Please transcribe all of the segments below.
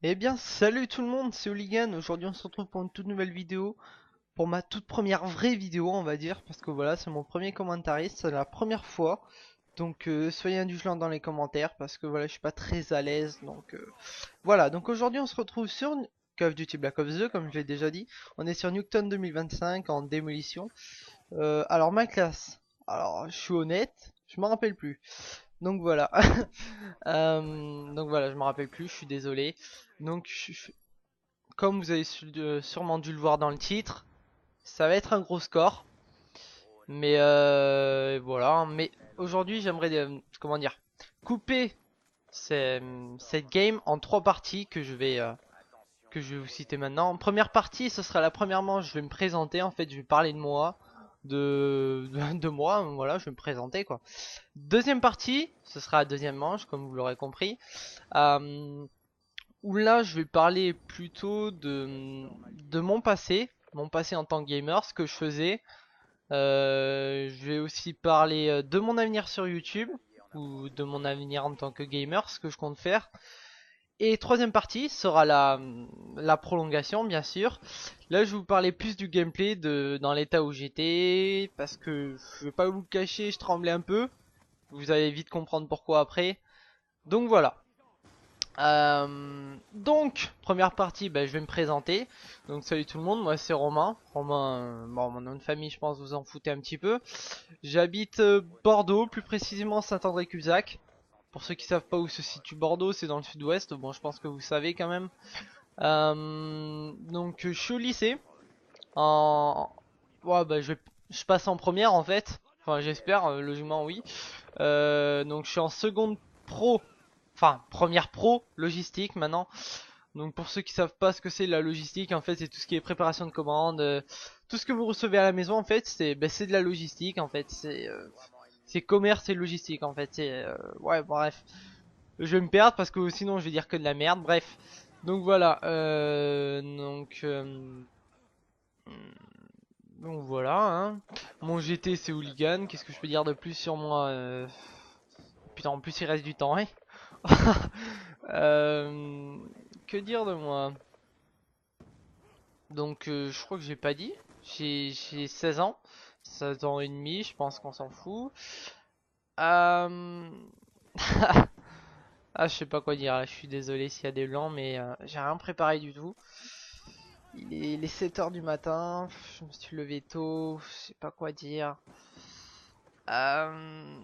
Eh bien, salut tout le monde, c'est Hooligan. Aujourd'hui, on se retrouve pour une toute nouvelle vidéo. Pour ma toute première vraie vidéo, on va dire. Parce que voilà, c'est mon premier commentariste, c'est la première fois. Donc, soyez indulgents dans les commentaires. Parce que voilà, je suis pas très à l'aise. Donc, voilà. Donc, aujourd'hui, on se retrouve sur Call of Duty Black Ops 2, comme je l'ai déjà dit. On est sur Nuketown 2025 en démolition. Alors, ma classe. Alors, je suis honnête, je m'en rappelle plus. Donc voilà. Donc voilà, je me rappelle plus, je suis désolé. Donc comme vous avez sûrement dû le voir dans le titre, ça va être un gros score. Mais voilà, mais aujourd'hui j'aimerais, comment dire, couper cette game en trois parties que je vais vous citer maintenant. Première partie, ce sera la première manche, je vais me présenter, en fait je vais parler de moi, de moi, voilà, je vais me présenter quoi. Deuxième partie, ce sera la deuxième manche, comme vous l'aurez compris. Euh, où là je vais parler plutôt de mon passé en tant que gamer, ce que je faisais. Je vais aussi parler de mon avenir sur YouTube, ou de mon avenir en tant que gamer, ce que je compte faire. Et troisième partie sera la prolongation, bien sûr. Là, je vais vous parler plus du gameplay dans l'état où j'étais, parce que je vais pas vous le cacher, je tremblais un peu. Vous allez vite comprendre pourquoi après. Donc voilà. Donc, première partie, bah, je vais me présenter. Donc, salut tout le monde, moi c'est Romain. Romain, bon, mon nom de famille, je pense vous en foutez un petit peu. J'habite Bordeaux, plus précisément Saint-André-Cusac. Pour ceux qui savent pas où se situe Bordeaux, c'est dans le sud-ouest. Bon, je pense que vous savez quand même. Donc, je suis au lycée. En... Ouais, bah, je passe en première en fait. Enfin, j'espère, logiquement oui. Donc, je suis en seconde pro. Enfin, première pro logistique maintenant. Donc pour ceux qui savent pas ce que c'est la logistique, en fait, c'est tout ce qui est préparation de commandes, tout ce que vous recevez à la maison, en fait, c'est de la logistique, en fait, c'est commerce et logistique, en fait, ouais, bref, je vais me perdre parce que sinon je vais dire que de la merde, bref. Donc voilà, donc voilà, hein. Mon GT c'est Hooligan, qu'est-ce que je peux dire de plus sur moi Putain, en plus il reste du temps, hein. Euh, que dire de moi? Donc je crois que j'ai pas dit. J'ai 16 ans. 16 ans et demi, je pense qu'on s'en fout. Euh... Ah, je sais pas quoi dire là, je suis désolé s'il y a des blancs, mais j'ai rien préparé du tout. Il est 7 heures du matin, je me suis levé tôt, je sais pas quoi dire. Euh...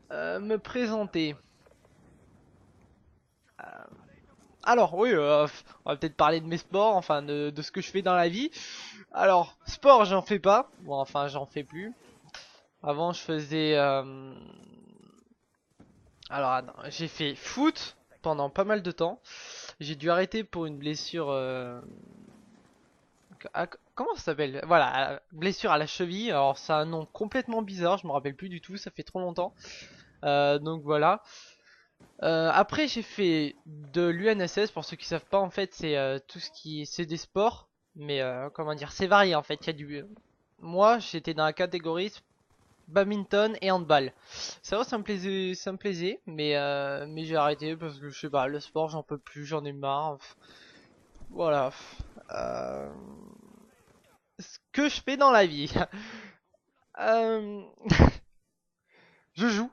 Me présenter. Alors oui, on va peut-être parler de mes sports, enfin de ce que je fais dans la vie. Alors, sport, j'en fais pas. Bon, enfin, j'en fais plus. Avant, je faisais... Alors, attends, j'ai fait foot pendant pas mal de temps. J'ai dû arrêter pour une blessure... comment ça s'appelle? Voilà, blessure à la cheville. Alors, ça a un nom complètement bizarre, je me rappelle plus du tout, ça fait trop longtemps. Donc voilà. Après, j'ai fait de l'UNSS. Pour ceux qui savent pas, en fait, c'est tout ce qui... C'est des sports. Mais comment dire, c'est varié en fait. Il y a du... Moi, j'étais dans la catégorie badminton et handball. Ça va, ça me plaisait, mais j'ai arrêté parce que je sais pas, le sport j'en peux plus, j'en ai marre. Voilà. Euh, Ce que je fais dans la vie. Euh, je joue.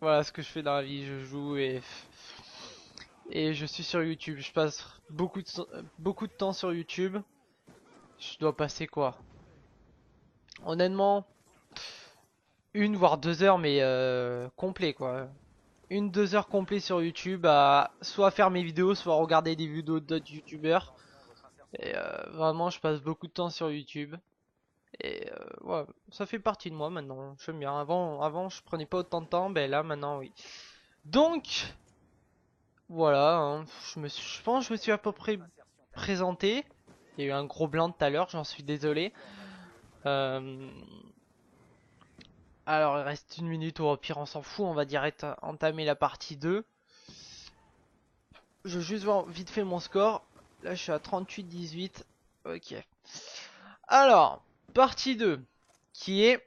Voilà ce que je fais dans la vie, je joue et je suis sur YouTube. Je passe beaucoup de temps sur YouTube. Je dois passer quoi? Honnêtement, une voire 2 heures, mais complet quoi. Une 2 heures complet sur YouTube à soit faire mes vidéos, soit regarder des vidéos d'autres youtubeurs. Et vraiment, je passe beaucoup de temps sur YouTube. Et ouais, ça fait partie de moi maintenant. J'aime bien. Avant, je prenais pas autant de temps, ben là, maintenant, oui. Donc, voilà. Hein, je pense que je me suis à peu près présenté. Il y a eu un gros blanc tout à l'heure, j'en suis désolé. Euh, alors, il reste une minute, ou au pire, on s'en fout. On va direct entamer la partie 2. Je vais juste voir vite fait mon score. Là, je suis à 38-18. Ok. Alors, partie 2, qui est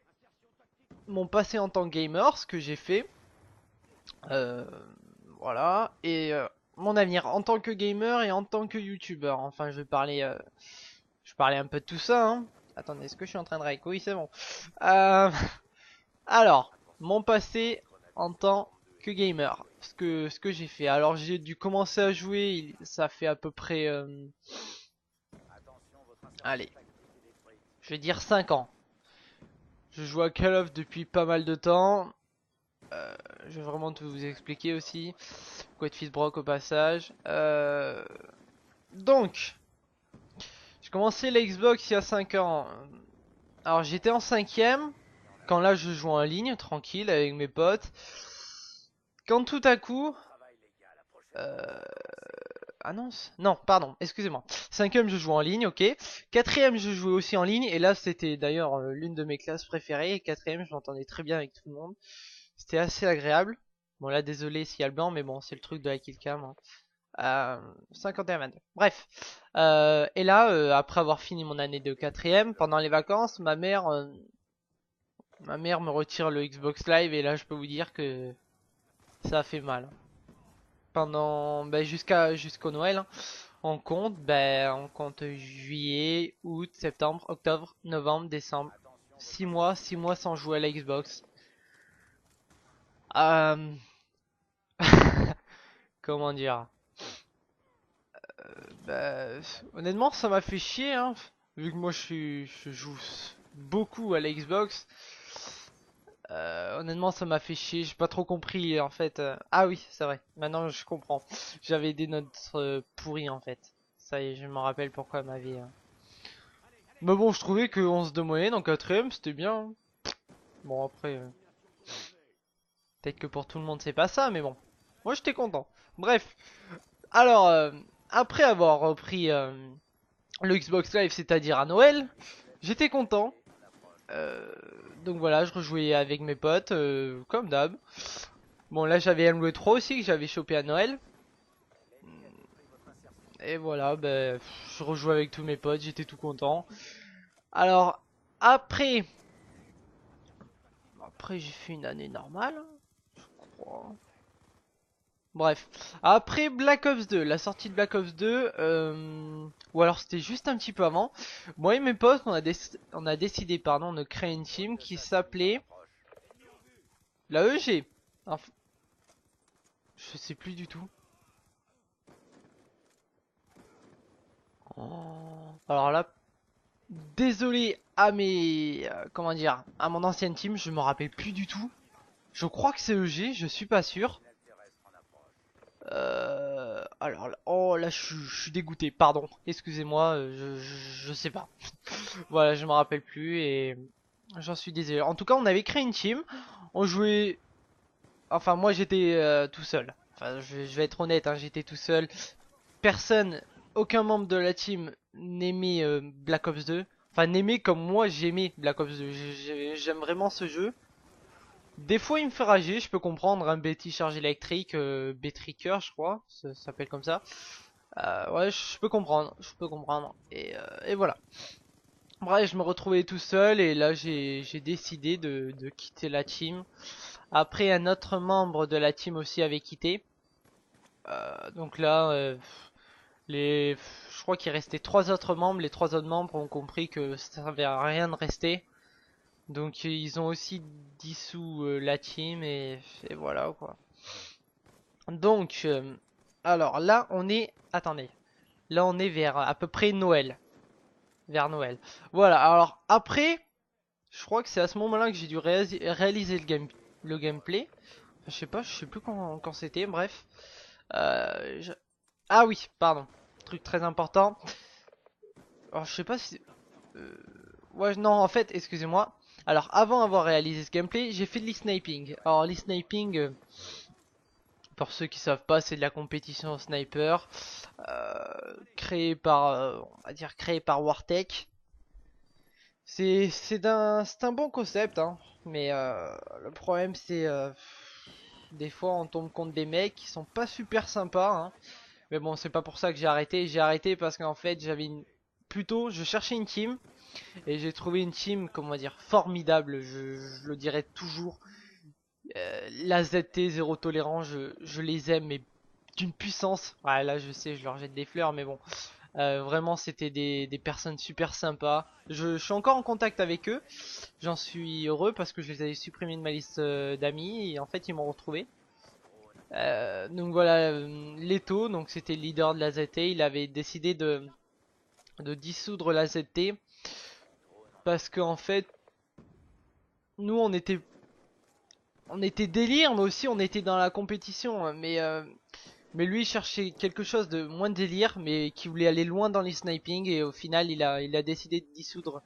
mon passé en tant que gamer, ce que j'ai fait. Euh, voilà. Et mon avenir en tant que gamer et en tant que youtubeur. Enfin, je vais parler un peu de tout ça, hein. Attendez, est-ce que je suis en train de rec? Oui, c'est bon. Euh, alors, mon passé en tant que gamer. Ce que j'ai fait. Alors, j'ai dû commencer à jouer, ça fait à peu près... allez, je vais dire 5 ans. Je joue à Call of depuis pas mal de temps. Je vais vraiment tout vous expliquer aussi. Quoi de fils Brock au passage. Donc, j'ai commencé la Xbox il y a 5 ans. Alors j'étais en 5ème. Quand là je joue en ligne, tranquille, avec mes potes. Quand tout à coup... Euh... Ah non, non, pardon, excusez-moi. 5ème je joue en ligne, ok. 4ème je jouais aussi en ligne. Et là c'était d'ailleurs l'une de mes classes préférées. Et 4ème je m'entendais très bien avec tout le monde. C'était assez agréable. Bon là désolé s'il y a le blanc, mais bon c'est le truc de la killcam, hein. 51 22. Bref. Et là, après avoir fini mon année de 4ème, pendant les vacances, ma mère me retire le Xbox Live et là je peux vous dire que ça a fait mal. Pendant jusqu'au Noël, hein, on compte juillet, août, septembre, octobre, novembre, décembre. 6 mois sans jouer à la Xbox. Euh, comment dire? Bah, honnêtement, ça m'a fait chier, hein, vu que moi je joue beaucoup à la Xbox. Honnêtement, ça m'a fait chier. J'ai pas trop compris en fait. Ah oui, c'est vrai. Maintenant, je comprends. J'avais des notes pourries en fait. Ça y est, je me rappelle pourquoi ma vie. Mais bon, je trouvais que 11 de moyenne en 4ème, c'était bien, hein. Bon, après, peut-être que pour tout le monde, c'est pas ça, mais bon. Moi, j'étais content. Bref. Alors, après avoir repris le Xbox Live, c'est-à-dire à Noël, j'étais content. Euh, donc voilà, je rejouais avec mes potes, comme d'hab. Bon, là j'avais MW3 aussi que j'avais chopé à Noël. Et voilà, ben, je rejouais avec tous mes potes, j'étais tout content. Alors, après, j'ai fait une année normale, hein, je crois. Bref, après Black Ops 2, la sortie de Black Ops 2, ou alors c'était juste un petit peu avant, moi et mes potes, on a décidé pardon, de créer une team qui s'appelait la EG. Enfin, je sais plus du tout. Oh. Alors là, désolé à mes... comment dire, à mon ancienne team, je me rappelle plus du tout. Je crois que c'est EG, je suis pas sûr. Alors, oh là, je suis dégoûté, pardon. Excusez-moi, je sais pas. Voilà, je me rappelle plus et j'en suis désolé. En tout cas, on avait créé une team. On jouait... Enfin, moi, j'étais tout seul. Enfin, je vais être honnête, hein, j'étais tout seul. Personne, aucun membre de la team n'aimait Black Ops 2. Enfin, n'aimait comme moi j'aimais Black Ops 2. J'aime vraiment ce jeu. Des fois, il me fait rager, je peux comprendre. Un Betty charge électrique, B-Tricker, je crois, ça s'appelle comme ça. Ouais, je peux comprendre, je peux comprendre. Et voilà. Bref, je me retrouvais tout seul et là, j'ai décidé de quitter la team. Après, un autre membre de la team aussi avait quitté. Donc là, je crois qu'il restait 3 autres membres. Les 3 autres membres ont compris que ça servait à rien de rester. Donc ils ont aussi dissous la team et voilà quoi. Donc, alors là on est... Attendez. Là on est vers à peu près Noël. Vers Noël. Voilà, alors après, je crois que c'est à ce moment-là que j'ai dû réaliser le gameplay. Je sais plus quand c'était, bref. Ah oui, pardon. Truc très important. Alors je sais pas si... euh, Ouais, non, en fait, excusez-moi. Alors, avant d'avoir réalisé ce gameplay, j'ai fait de l'e-sniping. Alors, l'e-sniping, pour ceux qui savent pas, c'est de la compétition au sniper, créée par, on va dire, créée par Wartech. C'est un bon concept, hein. Mais le problème, c'est des fois, on tombe contre des mecs qui sont pas super sympas, hein. Mais bon, c'est pas pour ça que j'ai arrêté. J'ai arrêté parce qu'en fait, plutôt, je cherchais une team. Et j'ai trouvé une team, comment dire, formidable, je le dirai toujours. La ZT, zéro tolérance, je les aime, mais d'une puissance. Ouais, là, je sais, je leur jette des fleurs, mais bon. Vraiment, c'était des personnes super sympas. Je suis encore en contact avec eux. J'en suis heureux parce que je les avais supprimés de ma liste d'amis et en fait, ils m'ont retrouvé. Donc voilà, Leto, donc c'était le leader de la ZT, il avait décidé de dissoudre la ZT parce qu'en fait, nous on était délire, mais aussi on était dans la compétition, hein. Mais lui il cherchait quelque chose de moins délire, mais qui voulait aller loin dans les sniping et au final il a décidé de dissoudre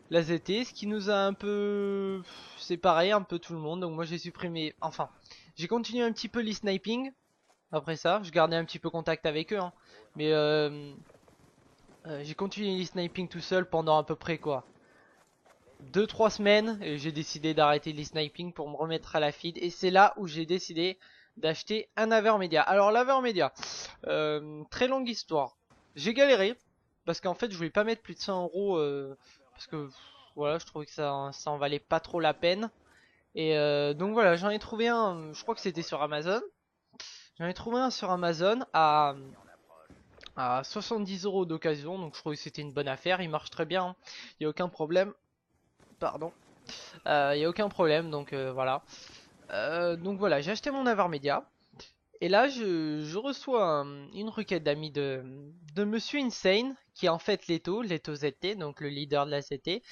la ZT, ce qui nous a un peu séparé un peu tout le monde. Donc moi j'ai supprimé, enfin j'ai continué un petit peu les sniping. Après ça, je gardais un petit peu contact avec eux, hein. Mais j'ai continué les sniping tout seul pendant à peu près quoi 2-3 semaines et j'ai décidé d'arrêter les sniping pour me remettre à la feed et c'est là où j'ai décidé d'acheter un Avermedia. Alors l'Avermedia, très longue histoire. J'ai galéré parce qu'en fait je voulais pas mettre plus de 100 euros parce que voilà je trouvais que ça en valait pas trop la peine. Et donc voilà j'en ai trouvé un, je crois que c'était sur Amazon. J'en ai trouvé un sur Amazon à 70 euros d'occasion, donc je trouvais que c'était une bonne affaire. Il marche très bien, hein. Il n'y a aucun problème. Pardon. Il n'y a aucun problème, donc voilà. Donc voilà, j'ai acheté mon Avermedia. Et là, je reçois une requête d'amis de Monsieur Insane, qui est en fait Leto ZT, donc le leader de la ZT,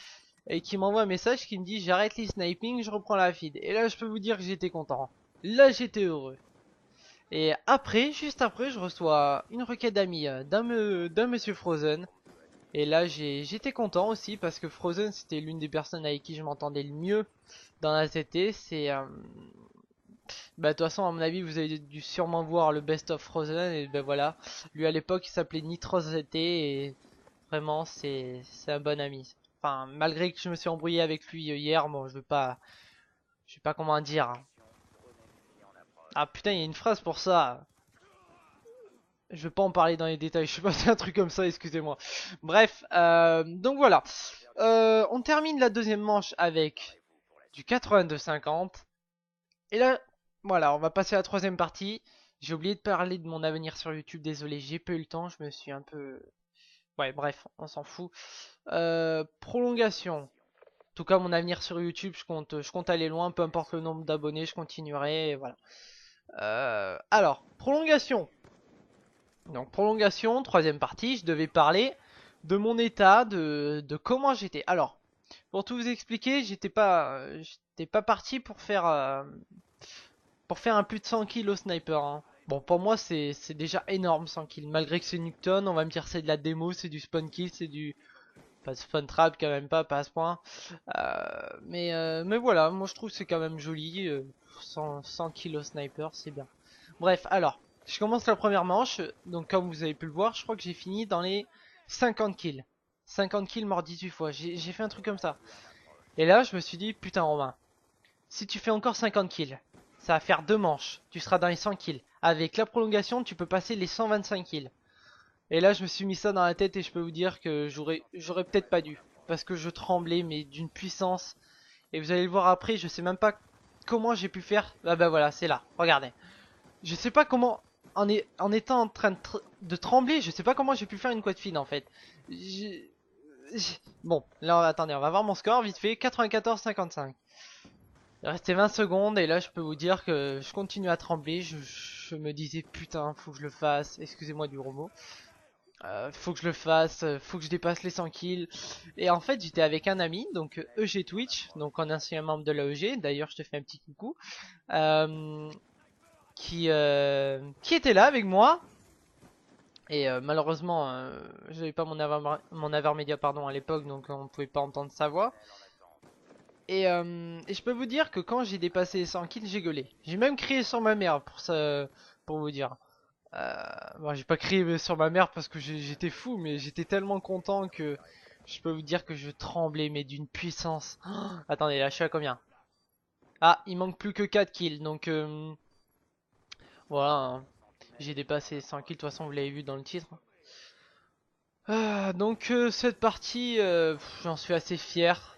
et qui m'envoie un message qui me dit j'arrête les sniping, je reprends la feed. Et là, je peux vous dire que j'étais content. Là, j'étais heureux. Et après, juste après, je reçois une requête d'amis d'un Monsieur Frozen. Et là, j'étais content aussi parce que Frozen, c'était l'une des personnes avec qui je m'entendais le mieux dans la ZT. C'est bah de toute façon à mon avis vous avez dû sûrement voir le best of Frozen et ben voilà, lui à l'époque il s'appelait Nitros ZT et vraiment c'est un bon ami. Enfin malgré que je me suis embrouillé avec lui hier, bon je sais pas comment dire, hein. Ah putain, il y a une phrase pour ça. Je vais pas en parler dans les détails, je sais pas, c'est un truc comme ça, excusez-moi. Bref, donc voilà. On termine la deuxième manche avec du 82-50. Et là, voilà, on va passer à la troisième partie. J'ai oublié de parler de mon avenir sur YouTube, désolé, j'ai pas eu le temps, je me suis un peu... Ouais, bref, on s'en fout. Prolongation. En tout cas, mon avenir sur YouTube, je compte aller loin, peu importe le nombre d'abonnés, je continuerai, et voilà. Alors, prolongation. Donc, prolongation, troisième partie, je devais parler de mon état, de comment j'étais. Alors, pour tout vous expliquer, j'étais pas parti pour faire un plus de 100 kills au sniper, hein. Bon, pour moi, c'est déjà énorme 100 kills. Malgré que c'est Nukton, on va me dire c'est de la démo, c'est du spawn kill, c'est du... Pas de spawn trap quand même pas à ce point. Mais voilà, moi je trouve que c'est quand même joli. 100 kills au sniper, c'est bien. Bref, alors, je commence la première manche. Donc comme vous avez pu le voir, je crois que j'ai fini dans les 50 kills. 50 kills mort 18 fois. J'ai fait un truc comme ça. Et là, je me suis dit, putain Romain, si tu fais encore 50 kills, ça va faire deux manches. Tu seras dans les 100 kills. Avec la prolongation, tu peux passer les 125 kills. Et là, je me suis mis ça dans la tête et je peux vous dire que j'aurais peut-être pas dû. Parce que je tremblais, mais d'une puissance. Et vous allez le voir après, je sais même pas comment j'ai pu faire. Ah bah voilà, c'est là. Regardez. Je sais pas comment, en étant en train de trembler, je sais pas comment j'ai pu faire une quad feed en fait. Bon, là, attendez, on va voir mon score vite fait. 94-55. Il restait 20 secondes et là je peux vous dire que je continue à trembler, je me disais putain faut que je le fasse, excusez-moi du robot, faut que je le fasse, faut que je dépasse les 100 kills. Et en fait j'étais avec un ami, donc EG Twitch, donc un ancien membre de l'AEG, d'ailleurs je te fais un petit coucou, euh, qui était là avec moi. Et malheureusement j'avais pas mon Avermedia pardon à l'époque donc on pouvait pas entendre sa voix. Et je peux vous dire que quand j'ai dépassé les 100 kills, j'ai gueulé. J'ai même crié sur ma mère pour ça, pour vous dire. Bon, j'ai pas crié sur ma mère parce que j'étais fou, mais j'étais tellement content que je peux vous dire que je tremblais, mais d'une puissance. Oh, attendez, là je suis à combien? Ah, il manque plus que 4 kills, donc voilà, hein. J'ai dépassé les 100 kills, de toute façon vous l'avez vu dans le titre. Donc cette partie, j'en suis assez fier.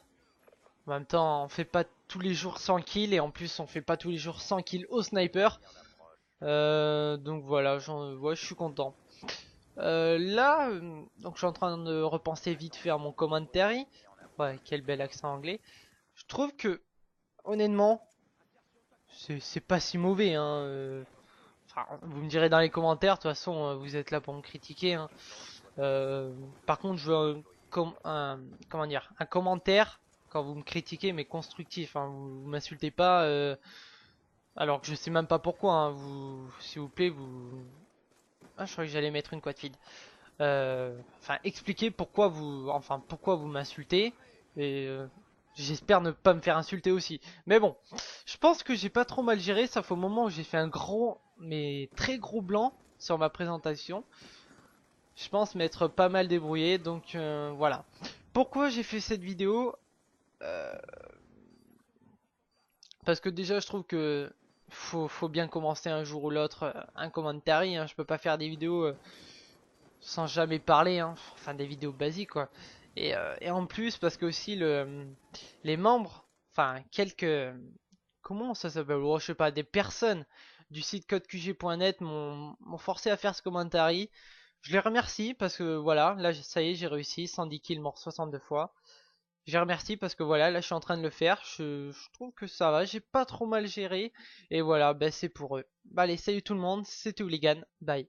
En même temps, on fait pas tous les jours 100 kills et en plus on fait pas tous les jours 100 kills au sniper. Donc voilà, ouais, je suis content. Là, donc je suis en train de repenser vite fait à mon commentary. Ouais, quel bel accent anglais. Je trouve que, honnêtement, c'est pas si mauvais, hein. Enfin, vous me direz dans les commentaires, de toute façon, vous êtes là pour me critiquer, hein. Par contre, je veux comment dire, un commentaire quand vous me critiquez, mais constructif, hein. Vous m'insultez pas, alors que je sais même pas pourquoi, hein. S'il vous plaît, vous. Ah, je croyais que j'allais mettre une quad feed. Enfin, expliquer pourquoi vous m'insultez et j'espère ne pas me faire insulter aussi. Mais bon, je pense que j'ai pas trop mal géré, sauf au moment où j'ai fait un gros, mais très gros blanc sur ma présentation. Je pense m'être pas mal débrouillé, donc voilà. Pourquoi j'ai fait cette vidéo? Euh, Parce que déjà, je trouve que faut bien commencer un jour ou l'autre un commentary, hein. Je peux pas faire des vidéos sans jamais parler, hein. Enfin des vidéos basiques quoi. Et en plus parce que aussi les membres, enfin quelques, comment ça s'appelle, oh, je sais pas, des personnes du site codeqg.net m'ont forcé à faire ce commentary. Je les remercie parce que voilà, là ça y est, j'ai réussi, 110 kills mort 62 fois. Je les remercie parce que voilà, là je suis en train de le faire. Je trouve que ça va, j'ai pas trop mal géré. Et voilà, ben c'est pour eux. Bah allez, salut tout le monde, c'était Hooligan, bye.